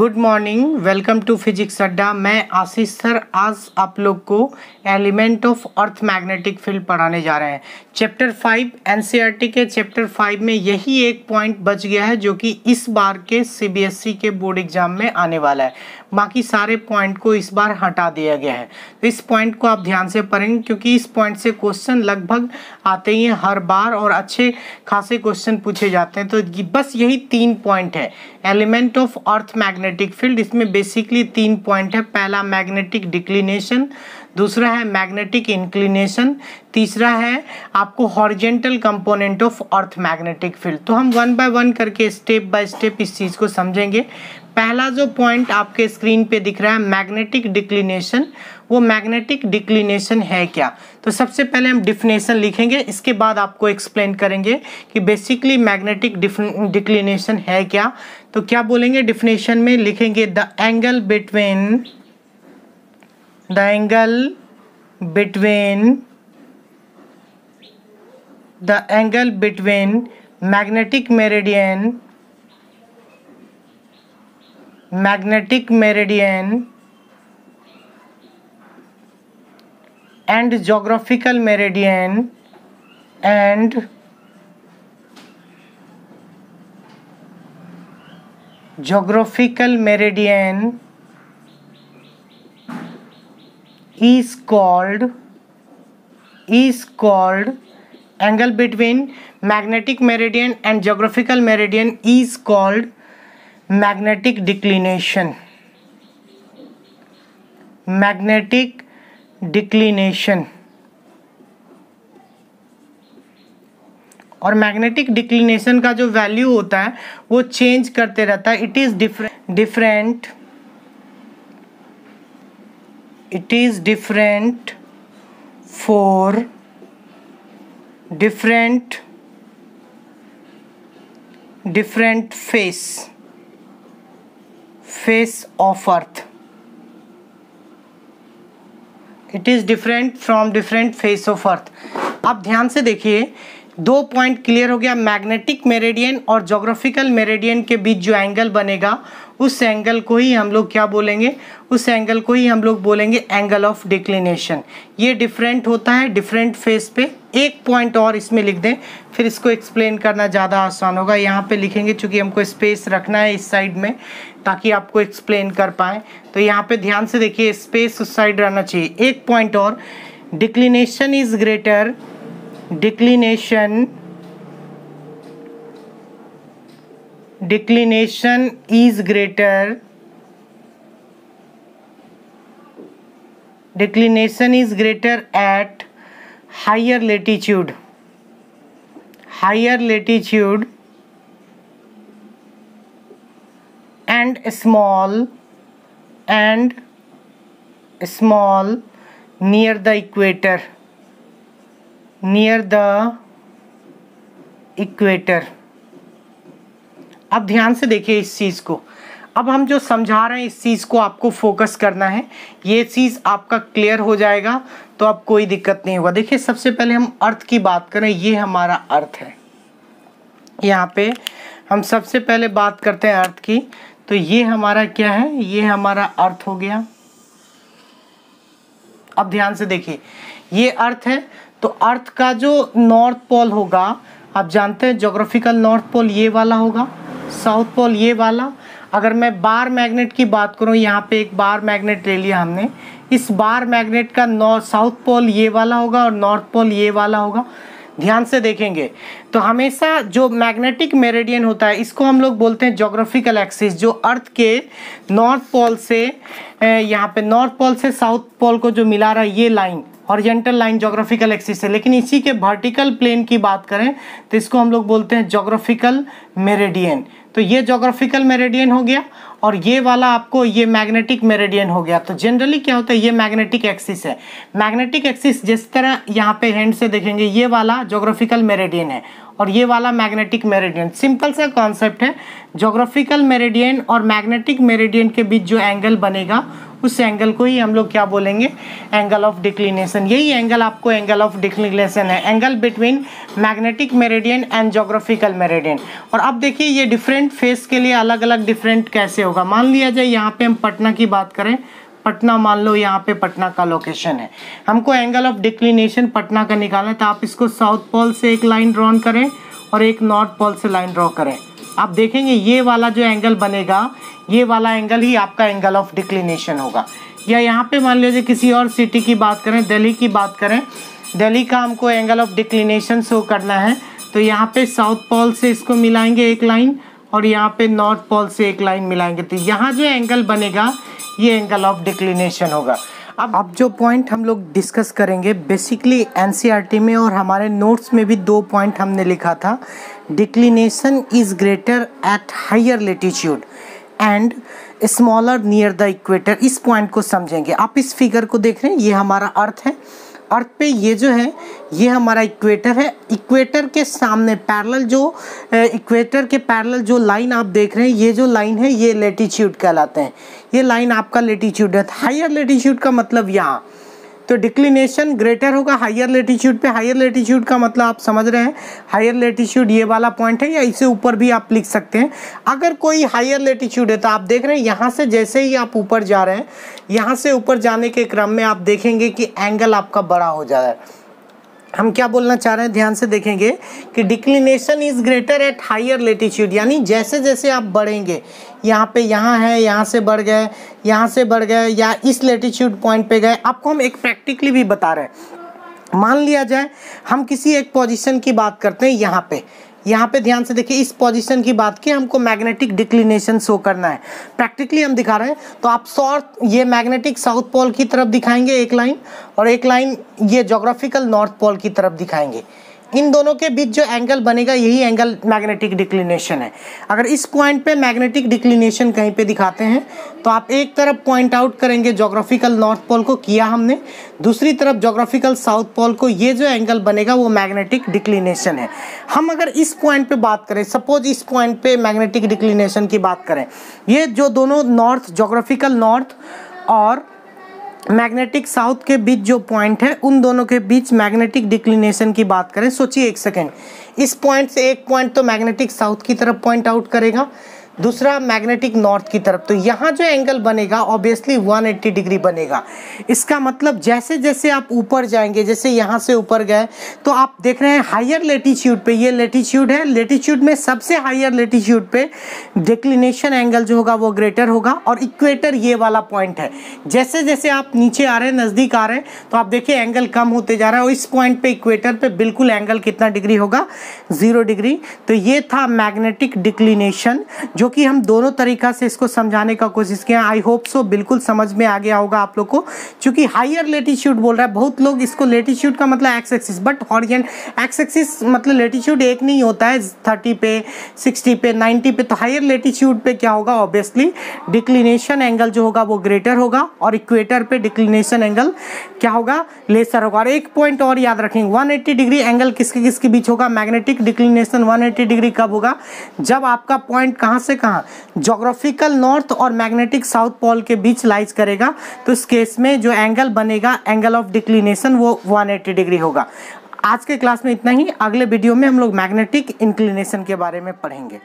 Good morning, welcome to Physics Adda. मैं Ashish sir आज आप लोग को element of earth magnetic field पढ़ाने जा रहे हैं। चैप्टर 5 एनसीईआरटी के चैप्टर 5 में यही एक पॉइंट बच गया है जो कि इस बार के सीबीएसई के बोर्ड एग्जाम में आने वाला है। बाकी सारे पॉइंट को इस बार हटा दिया गया है, तो इस पॉइंट को आप ध्यान से पढ़ेंगे क्योंकि इस पॉइंट से क्वेश्चन लगभग आते ही हैं हर बार और अच्छे खासे क्वेश्चन पूछे जाते हैं। तो बस यही 3 पॉइंट है element of earth magnetic field. इसमें बेसिकली 3 पॉइंट है। पहला मैग्नेटिक डिक्लिनेशन, दूसरा है मैग्नेटिक इंक्लिनेशन, तीसरा है आपको horizontal component of earth magnetic field. तो हम 1 बाय 1 करके स्टेप बाय स्टेप इस चीज़ को समझेंगे। पहला जो पॉइंट आपके स्क्रीन पे दिख रहा है मैग्नेटिक डिक्लिनेशन, वो मैग्नेटिक डिक्लिनेशन है क्या? तो सबसे पहले हम डिफिनेशन लिखेंगे, इसके बाद आपको एक्सप्लेन करेंगे कि बेसिकली मैग्नेटिक डिक्लिनेशन है क्या। तो क्या बोलेंगे डिफिनेशन में? लिखेंगे the angle between magnetic meridian and geographical meridian is called angle between magnetic meridian and geographical meridian is called magnetic declination. और मैग्नेटिक डिक्लिनेशन का जो वैल्यू होता है वो चेंज करते रहता है। It is different for different face of earth. It is different from different face of earth. अब ध्यान से देखिए, 2 पॉइंट क्लियर हो गया। मैग्नेटिक मेरिडियन और ज्योग्राफिकल मेरिडियन के बीच जो एंगल बनेगा उस एंगल को ही हम लोग क्या बोलेंगे? उस एंगल को ही हम लोग बोलेंगे एंगल ऑफ डिक्लिनेशन। ये डिफरेंट होता है डिफरेंट फेस पे। एक पॉइंट और इसमें लिख दें, फिर इसको एक्सप्लेन करना ज़्यादा आसान होगा। यहाँ पे लिखेंगे चूँकि हमको स्पेस रखना है इस साइड में ताकि आपको एक्सप्लेन कर पाएँ। तो यहाँ पे ध्यान से देखिए, स्पेस उस साइड रहना चाहिए। एक पॉइंट और, declination is greater at higher latitude and small near the equator। अब ध्यान से देखिए इस चीज़ को। अब हम जो समझा रहे हैं इस चीज़ को आपको फोकस करना है। ये चीज़ आपका क्लियर हो जाएगा तो अब कोई दिक्कत नहीं होगा। देखिए सबसे पहले हम अर्थ की बात करें, ये हमारा अर्थ है। यहाँ पे हम सबसे पहले बात करते हैं अर्थ की। तो ये हमारा क्या है? ये हमारा अर्थ हो गया। अब ध्यान से देखिए, ये अर्थ है। तो अर्थ का जो नॉर्थ पोल होगा, आप जानते हैं ज्योग्राफिकल नॉर्थ पोल ये वाला होगा, साउथ पोल ये वाला। अगर मैं बार मैग्नेट की बात करूं, यहाँ पे एक बार मैग्नेट ले लिया हमने। इस बार मैग्नेट का साउथ पोल ये वाला होगा और नॉर्थ पोल ये वाला होगा। ध्यान से देखेंगे तो हमेशा जो मैग्नेटिक मेरिडियन होता है इसको हम लोग बोलते हैं ज्योग्राफिकल एक्सिस। जो अर्थ के नॉर्थ पोल से यहाँ पे नॉर्थ पोल से साउथ पोल को जो मिला रहा है ये line horizontal line geographical axis है। लेकिन इसी के वर्टिकल प्लेन की बात करें तो इसको हम लोग बोलते हैं ज्योग्राफिकल मेरिडियन। तो ये ज्योग्राफिकल मेरिडियन हो गया और ये वाला आपको ये मैग्नेटिक मेरिडियन हो गया। तो जनरली क्या होता है, ये मैग्नेटिक एक्सिस है। मैग्नेटिक एक्सिस जिस तरह यहाँ पे हैंड से देखेंगे ये वाला ज्योग्राफिकल मेरिडियन है और ये वाला मैग्नेटिक मेरिडियन। सिंपल सा कॉन्सेप्ट है, ज्योग्राफिकल मेरिडियन और मैग्नेटिक मेरिडियन के बीच जो एंगल बनेगा उस एंगल को ही हम लोग क्या बोलेंगे, एंगल ऑफ डिक्लिनेशन। यही एंगल आपको एंगल ऑफ डिक्लिनेशन है, angle between magnetic meridian and geographical meridian. और अब देखिए ये डिफरेंट फेस के लिए अलग अलग डिफरेंट कैसे होगा। मान लिया जाए यहाँ पे हम पटना की बात करें, पटना मान लो यहाँ पे पटना का लोकेशन है, हमको एंगल ऑफ डिक्लिनेशन पटना का निकालना है, तो आप इसको साउथ पोल से एक लाइन ड्रॉ करें और एक नॉर्थ पोल से लाइन ड्रॉ करें। आप देखेंगे ये वाला जो एंगल बनेगा, ये वाला एंगल ही आपका एंगल ऑफ डिक्लिनेशन होगा। या यहाँ पे मान लीजिए किसी और सिटी की बात करें, दिल्ली की बात करें, दिल्ली का हमको एंगल ऑफ डिक्लिनेशन शो करना है, तो यहाँ पे साउथ पोल से इसको मिलाएंगे एक लाइन और यहाँ पे नॉर्थ पोल से एक लाइन मिलाएंगे, तो यहाँ जो एंगल बनेगा ये एंगल ऑफ डिक्लिनेशन होगा। अब जो पॉइंट हम लोग डिस्कस करेंगे बेसिकली एनसीईआरटी में और हमारे नोट्स में भी 2 पॉइंट हमने लिखा था। Declination is greater at higher latitude and smaller near the equator. इस पॉइंट को समझेंगे। आप इस फिगर को देख रहे हैं, ये हमारा अर्थ है, अर्थ पे ये जो है ये हमारा इक्वेटर है। इक्वेटर के सामने पैरेलल जो इक्वेटर के पैरेलल जो लाइन आप देख रहे हैं, ये जो लाइन है ये लेटीट्यूड कहलाते हैं। ये लाइन आपका लेटीट्यूड है। हायर लेटीट्यूड का मतलब यहाँ, तो डिक्लिनेशन ग्रेटर होगा हायर लेटीट्यूड पे। हायर लेटीट्यूड का मतलब आप समझ रहे हैं, हायर लेटीट्यूड ये वाला पॉइंट है, या इससे ऊपर भी आप लिख सकते हैं। अगर कोई हायर लेटीट्यूड है तो आप देख रहे हैं यहाँ से जैसे ही आप ऊपर जा रहे हैं, यहाँ से ऊपर जाने के क्रम में आप देखेंगे कि एंगल आपका बड़ा हो जा रहा है। हम क्या बोलना चाह रहे हैं, ध्यान से देखेंगे कि declination is greater at higher latitude, यानी जैसे जैसे आप बढ़ेंगे, यहाँ पे यहाँ है, यहाँ से बढ़ गए, यहाँ से बढ़ गए, या इस लेटीट्यूड पॉइंट पे गए। आपको हम एक प्रैक्टिकली भी बता रहे हैं। मान लिया जाए हम किसी एक पोजीशन की बात करते हैं, यहाँ पे ध्यान से देखिए, इस पोजीशन की बात की, हमको मैग्नेटिक डिक्लिनेशन शो करना है। प्रैक्टिकली हम दिखा रहे हैं, तो आप ये मैग्नेटिक साउथ पोल की तरफ दिखाएंगे एक लाइन, और एक लाइन ये ज्योग्राफिकल नॉर्थ पोल की तरफ दिखाएंगे। इन दोनों के बीच जो एंगल बनेगा यही एंगल मैग्नेटिक डिक्लिनेशन है। अगर इस पॉइंट पे मैग्नेटिक डिक्लिनेशन कहीं पे दिखाते हैं तो आप एक तरफ पॉइंट आउट करेंगे ज्योग्राफिकल नॉर्थ पोल को, किया हमने, दूसरी तरफ ज्योग्राफिकल साउथ पोल को, ये जो एंगल बनेगा वो मैग्नेटिक डिक्लिनेशन है। हम अगर इस पॉइंट पे बात करें, सपोज इस पॉइंट पे मैग्नेटिक डिक्लिनेशन की बात करें, ये जो दोनों नॉर्थ, ज्योग्राफिकल नॉर्थ और मैग्नेटिक साउथ के बीच जो पॉइंट है, उन दोनों के बीच मैग्नेटिक डिक्लिनेशन की बात करें। सोचिए एक सेकेंड, इस पॉइंट से एक पॉइंट तो मैग्नेटिक साउथ की तरफ पॉइंट आउट करेगा, दूसरा मैग्नेटिक नॉर्थ की तरफ, तो यहाँ जो एंगल बनेगा ऑब्वियसली 180 डिग्री बनेगा। इसका मतलब जैसे जैसे आप ऊपर जाएंगे, जैसे यहाँ से ऊपर गए तो आप देख रहे हैं हायर लेटीट्यूड पे, ये लेटीट्यूड है, लेटीट्यूड में सबसे हायर लेटीट्यूड पे डिक्लिनेशन एंगल जो होगा वो ग्रेटर होगा, और इक्वेटर ये वाला पॉइंट है। जैसे जैसे आप नीचे आ रहे हैं, नज़दीक आ रहे हैं, तो आप देखिए एंगल कम होते जा रहा है, और इस पॉइंट पे इक्वेटर पे बिल्कुल एंगल कितना डिग्री होगा, 0 डिग्री। तो ये था मैग्नेटिक डिक्लिनेशन, जो कि हम दोनों तरीका से इसको समझाने का कोशिश किया। आई होप सो बिल्कुल समझ में आ गया होगा आप लोग को। क्योंकि हायर लेटीट्यूड बोल रहा है, बहुत लोग इसको लेटीट्यूड का मतलब x axis, but horizontal x axis मतलब लेटीट्यूड एक नहीं होता है, 30 पे, 60 पे, 90 पे। तो हायर लेटीट्यूड पे क्या होगा, ऑब्वियसली डिक्लिनेशन एंगल जो होगा वो ग्रेटर होगा, और इक्वेटर पे डिक्लिनेशन एंगल क्या होगा, लेसर होगा। और एक पॉइंट और याद रखेंगे, 180 डिग्री एंगल किसके किसके बीच होगा, मैग्नेटिक डिक्लिनेशन 180 डिग्री कब होगा, जब आपका पॉइंट कहाँ से कहाँ, ज्योग्राफिकल नॉर्थ और मैग्नेटिक साउथ पोल के बीच लाइज करेगा। तो इस केस में जो एंगल बनेगा, एंगल ऑफ डिक्लिनेशन, वो 180 डिग्री होगा। आज के क्लास में इतना ही। अगले वीडियो में हम लोग मैग्नेटिक इंक्लिनेशन के बारे में पढ़ेंगे।